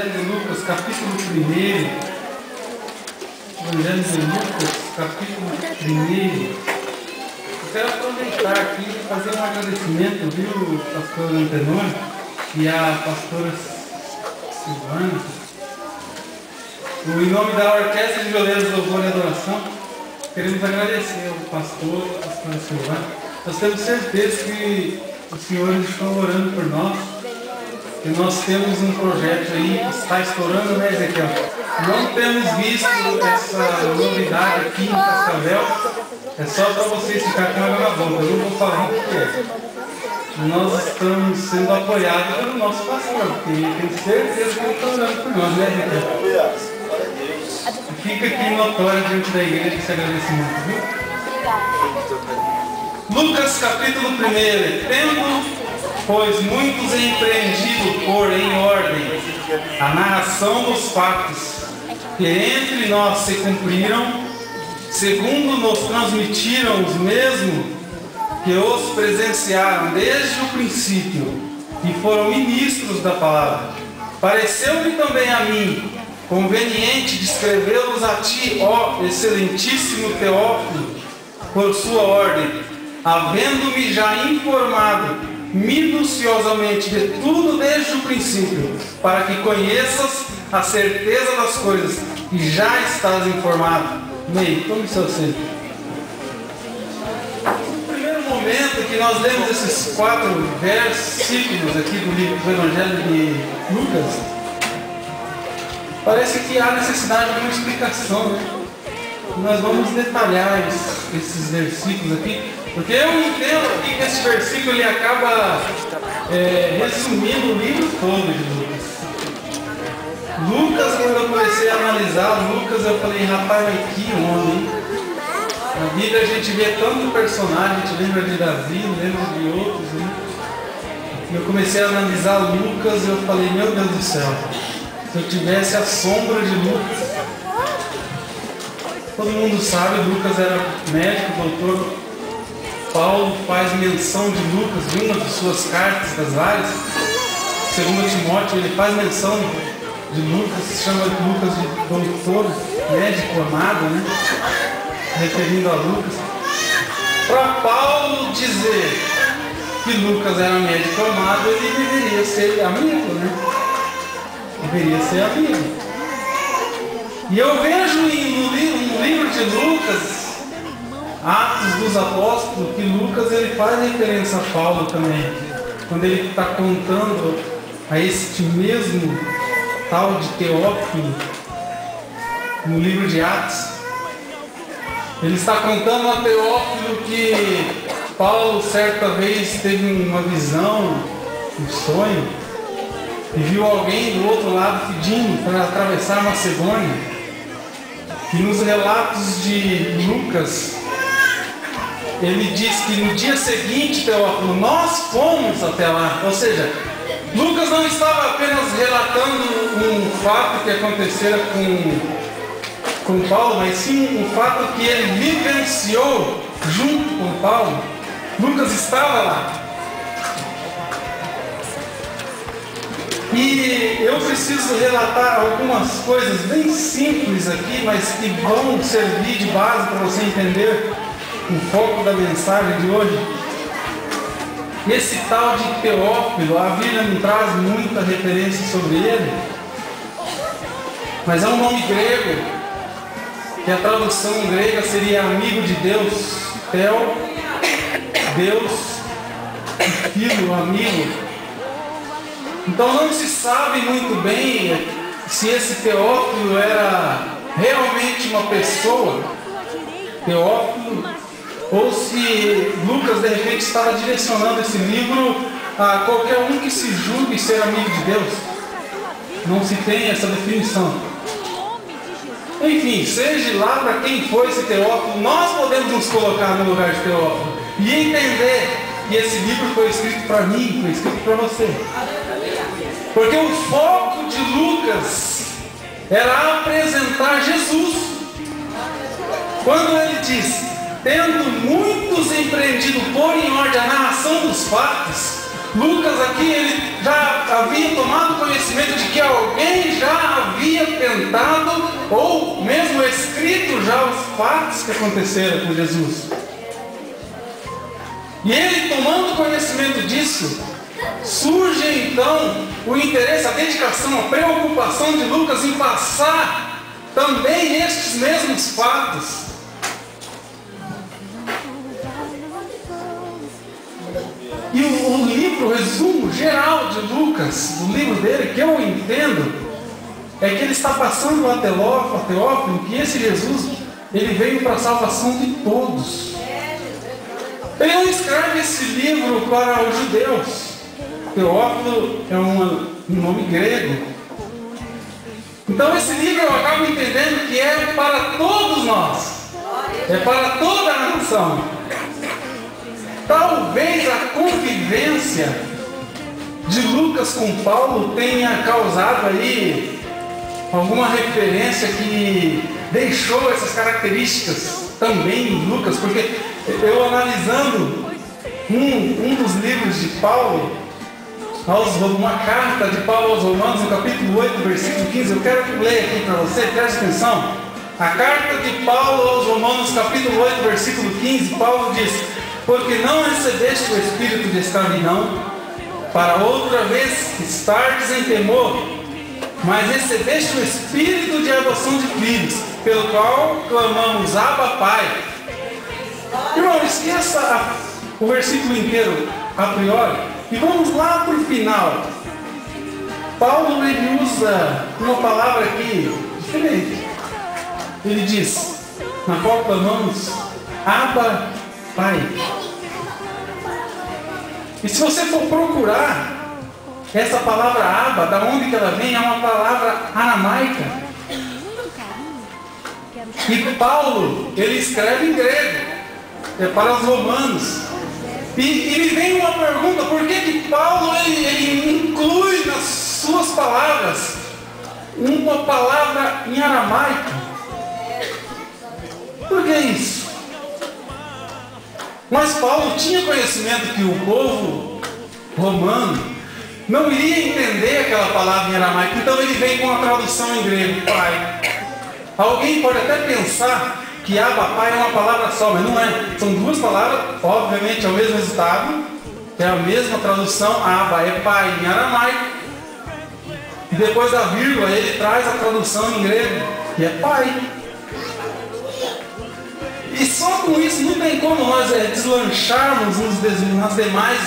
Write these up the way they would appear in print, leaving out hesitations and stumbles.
Evangelho de Lucas, capítulo 1. Evangelho de Lucas, capítulo 1. Eu quero aproveitar aqui e fazer um agradecimento, viu, pastor Antenor e a pastora Silvana. Em nome da Orquestra de Violeiros do Louvor e Adoração, queremos agradecer ao pastor, a pastora Silvana. Nós temos certeza que os senhores estão orando por nós. E nós temos um projeto aí que está estourando, né, Ezequiel? Não temos visto essa novidade aqui em Cascavel. É só para vocês ficarem com água na boca. Eu não vou falar o que é. Nós estamos sendo apoiados pelo nosso pastor, porque tenho certeza que ele está orando por nós, né, Ezequiel? Fica aqui notório diante da igreja esse agradecimento, viu? Lucas capítulo 1. Tendo, pois, muitos empreendido por em ordem a narração dos fatos que entre nós se cumpriram, segundo nos transmitiram os mesmos que os presenciaram desde o princípio e foram ministros da palavra, pareceu-me também a mim conveniente descrevê-los a ti, ó excelentíssimo Teófilo, por sua ordem, havendo-me já informado minuciosamente de tudo desde o princípio, para que conheças a certeza das coisas e já estás informado. Meio, tome seu centro. No primeiro momento que nós lemos esses 4 versículos aqui do livro do Evangelho de Lucas, parece que há necessidade de uma explicação, né? Nós vamos detalhar esses versículos aqui, porque eu entendo aqui que esse versículo ele acaba resumindo o livro todo de Lucas. Lucas, quando eu comecei a analisar Lucas, eu falei, rapaz, que homem. Na Bíblia a gente vê tanto personagem, a gente lembra de Davi, lembra de outros, né? E eu comecei a analisar Lucas e eu falei, meu Deus do céu, se eu tivesse a sombra de Lucas. Todo mundo sabe, Lucas era médico, doutor. Paulo faz menção de Lucas em uma de suas cartas das várias. Segundo Timóteo, ele faz menção de Lucas, se chama Lucas de doutor, médico amado, né? Referindo a Lucas. Para Paulo dizer que Lucas era médico amado, ele deveria ser amigo, né? Deveria ser amigo. E eu vejo no livro de Lucas, Atos dos Apóstolos, que Lucas ele faz referência a Paulo também, quando ele está contando a este mesmo tal de Teófilo, no livro de Atos. Ele está contando a Teófilo que Paulo certa vez teve uma visão, um sonho, e viu alguém do outro lado pedindo para atravessar a Macedônia. E nos relatos de Lucas, ele diz que no dia seguinte, Teófilo, nós fomos até lá. Ou seja, Lucas não estava apenas relatando um fato que acontecera com Paulo, mas sim um fato que ele vivenciou junto com Paulo. Lucas estava lá. E eu preciso relatar algumas coisas bem simples aqui, mas que vão servir de base para você entender o foco da mensagem de hoje. Esse tal de Teófilo, a Bíblia não traz muita referência sobre ele, mas é um nome grego, que a tradução grega seria amigo de Deus, Theo, Deus, e filho, amigo. Então não se sabe muito bem se esse Teófilo era realmente uma pessoa, Teófilo, ou se Lucas de repente estava direcionando esse livro a qualquer um que se julgue ser amigo de Deus. Não se tem essa definição. Enfim, seja lá para quem foi esse Teófilo, nós podemos nos colocar no lugar de Teófilo e entender que esse livro foi escrito para mim, foi escrito para você. Porque o foco de Lucas era apresentar Jesus. Quando ele diz, tendo muitos empreendido por em ordem a narração dos fatos, Lucas aqui ele já havia tomado conhecimento de que alguém já havia tentado ou mesmo escrito já os fatos que aconteceram com Jesus. E ele, tomando conhecimento disso, surge então o interesse, a dedicação, a preocupação de Lucas em passar também estes mesmos fatos. E o livro, o resumo geral de Lucas, o livro dele, que eu entendo, é que ele está passando a Teófilo que esse Jesus, ele veio para a salvação de todos. Ele não escreve esse livro para os judeus. Teófilo é um nome grego. Então esse livro eu acabo entendendo que é para todos nós. É para toda a nação. Talvez a convivência de Lucas com Paulo tenha causado aí alguma referência que deixou essas características também em Lucas, porque eu analisando um dos livros de Paulo, uma carta de Paulo aos Romanos, no capítulo 8, versículo 15, eu quero ler aqui para você, preste atenção. A carta de Paulo aos Romanos, capítulo 8, versículo 15, Paulo diz: porque não recebeste o espírito de escravidão, para outra vez estardes em temor, mas recebeste o espírito de adoção de filhos, pelo qual clamamos: Abba, Pai. Irmão, esqueça o versículo inteiro a priori e vamos lá para o final. Paulo, ele usa uma palavra aqui diferente. Ele diz, na qual clamamos: Abba, Pai. E se você for procurar essa palavra Abba, da onde que ela vem, é uma palavra aramaica. E Paulo, ele escreve em grego, é para os romanos. E me vem uma pergunta: por que Paulo ele inclui nas suas palavras uma palavra em aramaico? Por que isso? Mas Paulo tinha conhecimento que o povo romano não iria entender aquela palavra em aramaico, então ele vem com a tradução em grego, Pai. Alguém pode até pensar que Abba, Pai é uma palavra só, mas não é. São duas palavras, obviamente é o mesmo resultado, é a mesma tradução. Abba é Pai em aramaico, e depois da vírgula ele traz a tradução em grego, que é Pai. E só com isso não tem como nós deslancharmos nas demais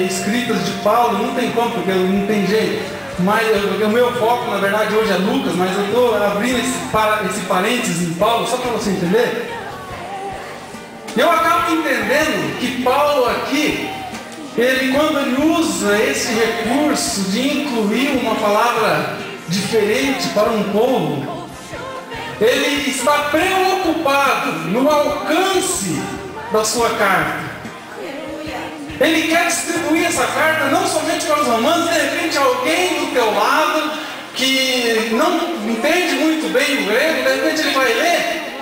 escritas de Paulo, não tem como, porque não tem jeito. Mas o meu foco, na verdade, hoje é Lucas, mas eu estou abrindo esse parênteses em Paulo, só para você entender. Eu acabo entendendo que Paulo aqui, quando ele usa esse recurso de incluir uma palavra diferente para um povo, ele está preocupado no alcance da sua carta. Ele quer distribuir essa carta não somente para os romanos, de repente alguém do teu lado que não entende muito bem o grego, de repente ele vai ler,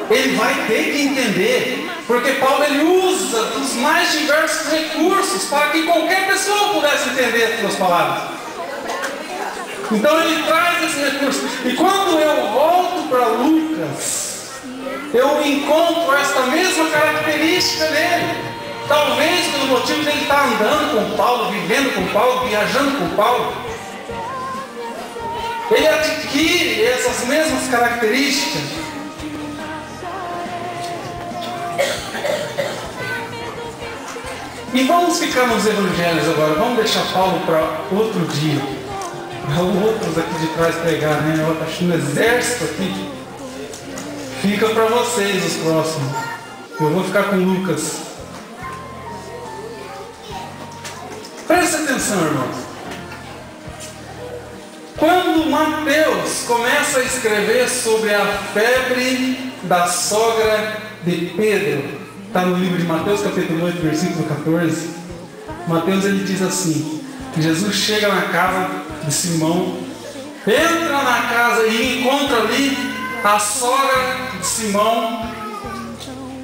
ele vai ter que entender, porque Paulo ele usa dos mais diversos recursos para que qualquer pessoa pudesse entender as suas palavras. Então ele traz esse recurso. E quando eu volto para Lucas, eu encontro essa mesma característica dele. Talvez pelo motivo de ele estar andando com Paulo, vivendo com Paulo, viajando com Paulo, ele adquire essas mesmas características. E vamos ficar nos evangelhos agora. Vamos deixar Paulo para outro dia, para outros aqui de trás pregar, né? Eu estou achando um exército aqui. Fica para vocês os próximos. Eu vou ficar com Lucas. Presta atenção, irmãos. Quando Mateus começa a escrever sobre a febre da sogra de Pedro, está no livro de Mateus, capítulo 8, versículo 14. Mateus ele diz assim: Jesus chega na casa de Simão, entra na casa e encontra ali a sogra de Simão.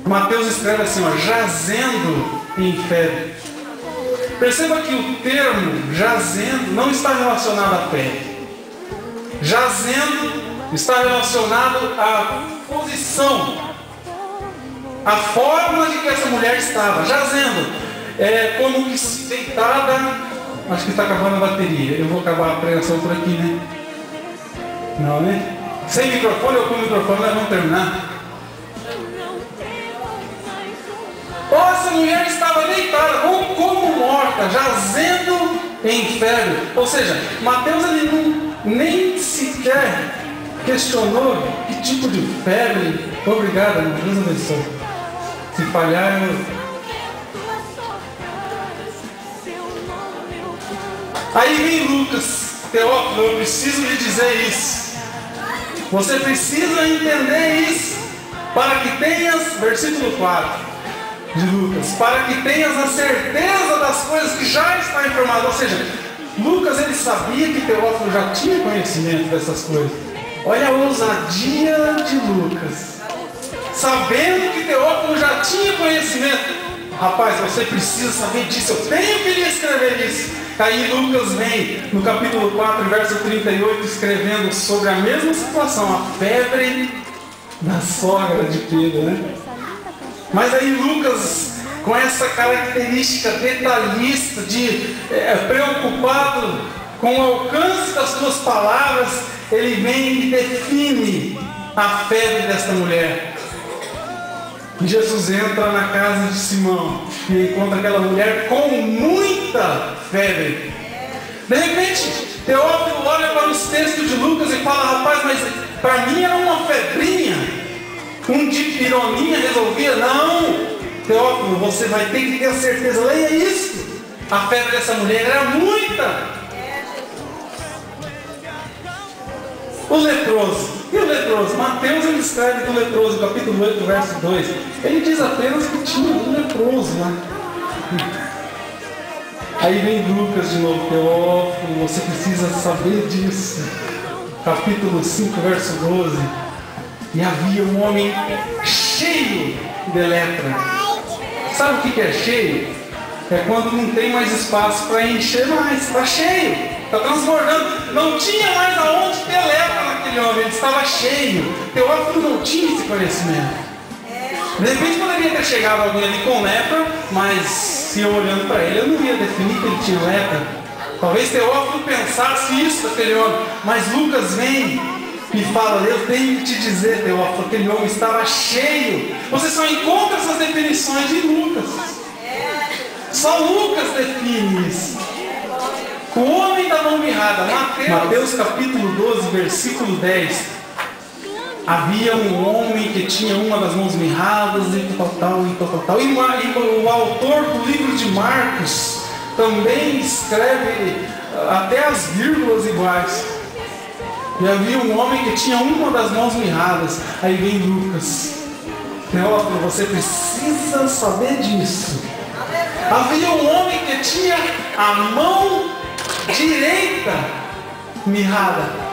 Mateus escreve assim, jazendo em febre. Perceba que o termo jazendo não está relacionado à pele. Jazendo está relacionado à posição, à forma de que essa mulher estava. Jazendo é como que deitada. Acho que está acabando a bateria. Eu vou acabar a pregação por aqui, né? Não, né? Sem microfone ou com microfone, nós vamos terminar. Ou essa mulher estava deitada, ou como morta, jazendo em febre. Ou seja, Mateus ele nem sequer questionou que tipo de febre. Obrigado, irmão. Deus abençoe. Se falhar, eu... Aí vem Lucas. Teófilo, eu preciso lhe dizer isso. Você precisa entender isso para que tenhas, versículo 4 de Lucas, para que tenhas a certeza das coisas que já está informado. Ou seja, Lucas ele sabia que Teófilo já tinha conhecimento dessas coisas. Olha a ousadia de Lucas. Sabendo que Teófilo já tinha conhecimento. Rapaz, você precisa saber disso. Eu tenho que lhe escrever isso. Aí Lucas vem no capítulo 4, verso 38, escrevendo sobre a mesma situação, a febre da sogra de Pedro, né? Mas aí Lucas, com essa característica detalhista, de preocupado com o alcance das suas palavras, ele vem e define a febre desta mulher. E Jesus entra na casa de Simão e encontra aquela mulher com muita febre. De repente, Teófilo olha para os textos de Lucas e fala: rapaz, mas para mim era uma febrinha, um dipironinha resolvia. Não, Teófilo, você vai ter que ter a certeza, leia isso. A febre dessa mulher era muita. O leproso. E o leproso? Mateus ele escreve do leproso, capítulo 8, verso 2. Ele diz apenas que tinha um leproso lá. Aí vem Lucas de novo. Teófilo, você precisa saber disso. Capítulo 5, verso 12. E havia um homem cheio de lepra. Sabe o que é cheio? É quando não tem mais espaço para encher mais. Está cheio, está transbordando. Não tinha mais aonde ter lepra naquele homem. Ele estava cheio. Teófilo não tinha esse conhecimento. De repente poderia ter chegado alguém ali com lepra, mas se eu olhando para ele, eu não ia definir que ele tinha lepra. Talvez Teófilo pensasse isso daquele homem. Mas Lucas vem e fala: eu tenho que te dizer, Teófilo, aquele homem estava cheio. Você só encontra essas definições de Lucas. Só Lucas define isso. O homem da mão mirrada, Mateus capítulo 12, versículo 10. Havia um homem que tinha uma das mãos mirradas e tal. E o autor do livro de Marcos também escreve até as vírgulas iguais. E havia um homem que tinha uma das mãos mirradas. Aí vem Lucas. Teófilo, você precisa saber disso. Havia um homem que tinha a mão direita mirrada.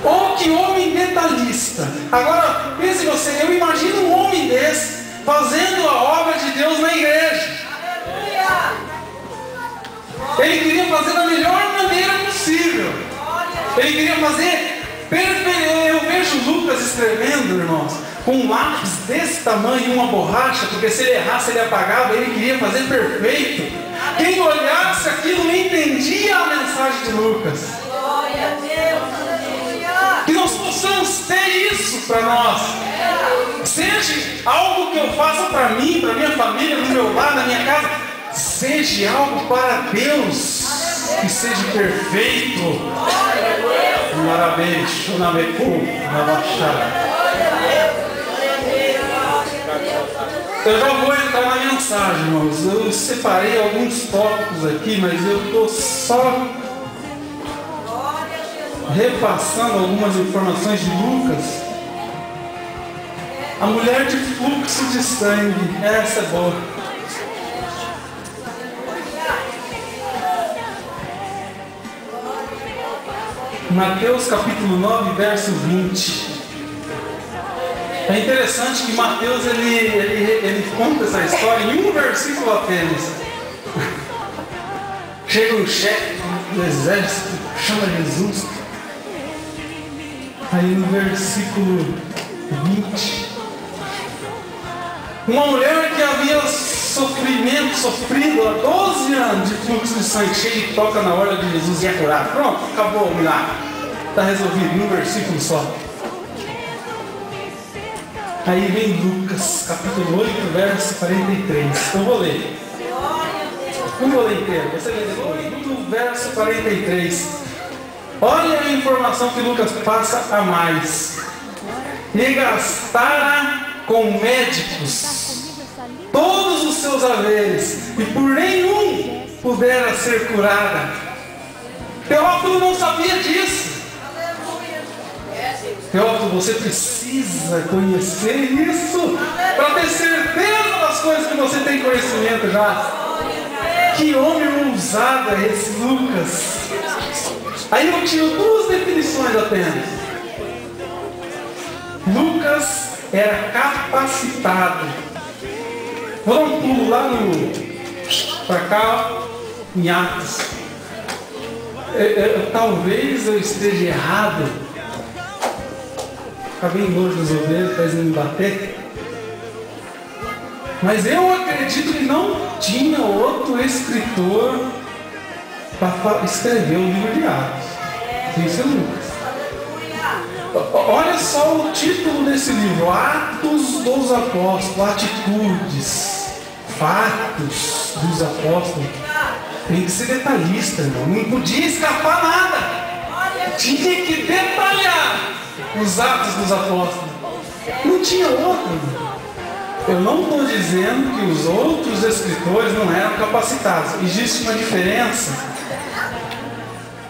Oh, que homem detalhista. Agora, pense você, eu imagino um homem desse fazendo a obra de Deus na igreja. Ele queria fazer da melhor maneira possível. Ele queria fazer perfeito. Eu vejo Lucas escrevendo, irmãos, com um lápis desse tamanho e uma borracha, porque se ele errasse, ele apagava. Ele queria fazer perfeito. Quem olhasse aquilo não entendia a mensagem de Lucas. Glória a Deus. Que nós possamos ter isso para nós. Seja algo que eu faça para mim, para minha família, no meu lar, na minha casa, seja algo para Deus, que seja perfeito. Parabéns, eu já vou entrar na mensagem, irmãos. Eu separei alguns tópicos aqui, mas eu estou só repassando algumas informações de Lucas. A mulher de fluxo de sangue, essa é boa. Mateus capítulo 9, verso 20. É interessante que Mateus ele conta essa história em um versículo apenas. Chega um chefe do exército, chama Jesus. Aí no versículo 20, uma mulher que havia sofrido há 12 anos de fluxo de sangue, chega e toca na orla de Jesus e é curado. Pronto, acabou o milagre. Está resolvido, num versículo só. Aí vem Lucas, capítulo 8, verso 43. Então vou ler. Não vou ler inteiro, você lê depois. No verso 43. Olha a informação que Lucas passa a mais. E gastara com médicos todos os seus haveres, e por nenhum pudera ser curada. Teófilo não sabia disso. Teófilo, você precisa conhecer isso para ter certeza das coisas que você tem conhecimento já. Que homem ousado é esse Lucas. Aí eu tiro duas definições apenas. Lucas era capacitado. Vou dar um pulo lá para cá, em Atos. Talvez eu esteja errado. Ficar bem longe dos ovelhos para eles não me bater. Mas eu acredito que não tinha outro escritor para escrever o livro de Atos. Isso é Lucas. Olha só o título desse livro: Atos dos Apóstolos, atitudes, fatos dos apóstolos. Tem que ser detalhista, irmão. Não podia escapar nada. Tinha que detalhar os atos dos apóstolos. Não tinha outro, irmão. Eu não estou dizendo que os outros escritores não eram capacitados. Existe uma diferença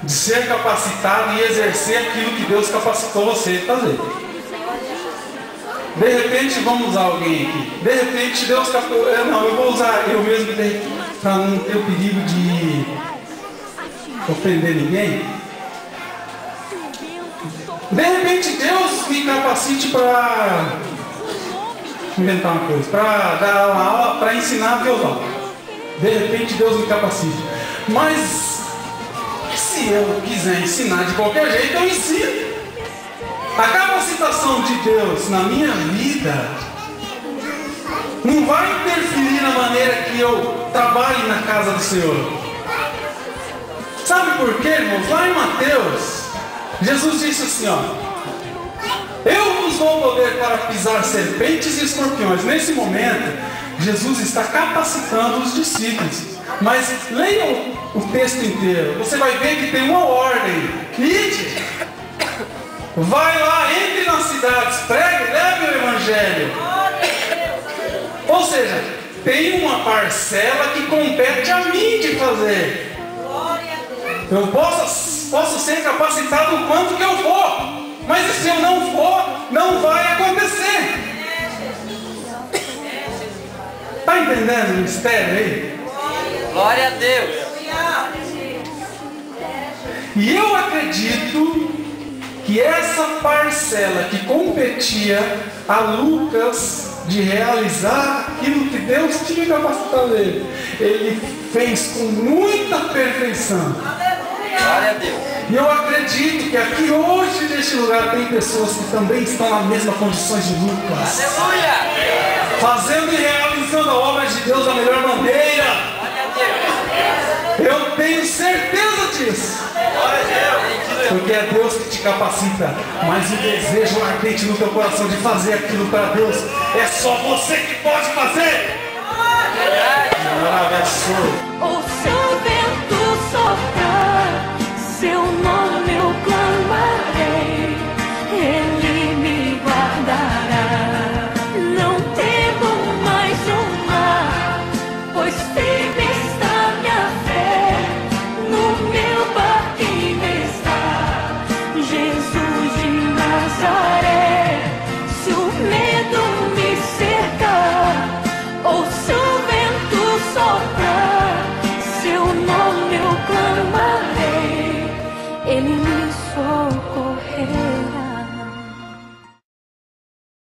de ser capacitado e exercer aquilo que Deus capacitou você a fazer. De repente, vamos usar alguém aqui. De repente, Deus capacitou. Não, eu vou usar eu mesmo para não ter o perigo de ofender ninguém. De repente, Deus me capacite para inventar uma coisa, para dar uma aula, para ensinar violão. De repente Deus me capacita. Mas se eu quiser ensinar de qualquer jeito, eu ensino. A capacitação de Deus na minha vida não vai interferir na maneira que eu trabalhe na casa do Senhor. Sabe por quê, irmãos? Lá em Mateus, Jesus disse assim, ó: eu vos dou poder para pisar serpentes e escorpiões. Nesse momento, Jesus está capacitando os discípulos. Mas leiam o texto inteiro. Você vai ver que tem uma ordem. Ide, vai lá, entre nas cidades, pregue, leve o evangelho. Ou seja, tem uma parcela que compete a mim de fazer. Eu posso ser capacitado o quanto que eu for. Mas se eu não for, não vai acontecer. Está entendendo o mistério aí? Glória a Deus. E eu acredito que essa parcela que competia a Lucas de realizar aquilo que Deus tinha capacitado ele fez com muita perfeição. Glória a Deus. E eu acredito que aqui hoje, neste lugar, tem pessoas que também estão nas mesmas condições de Lucas. Aleluia. Fazendo e realizando a obra de Deus da melhor maneira. Eu tenho certeza disso. Glória a Deus. Porque é Deus que te capacita. Mas o desejo ardente no teu coração de fazer aquilo para Deus, é só você que pode fazer. Verdade. Maravilhoso.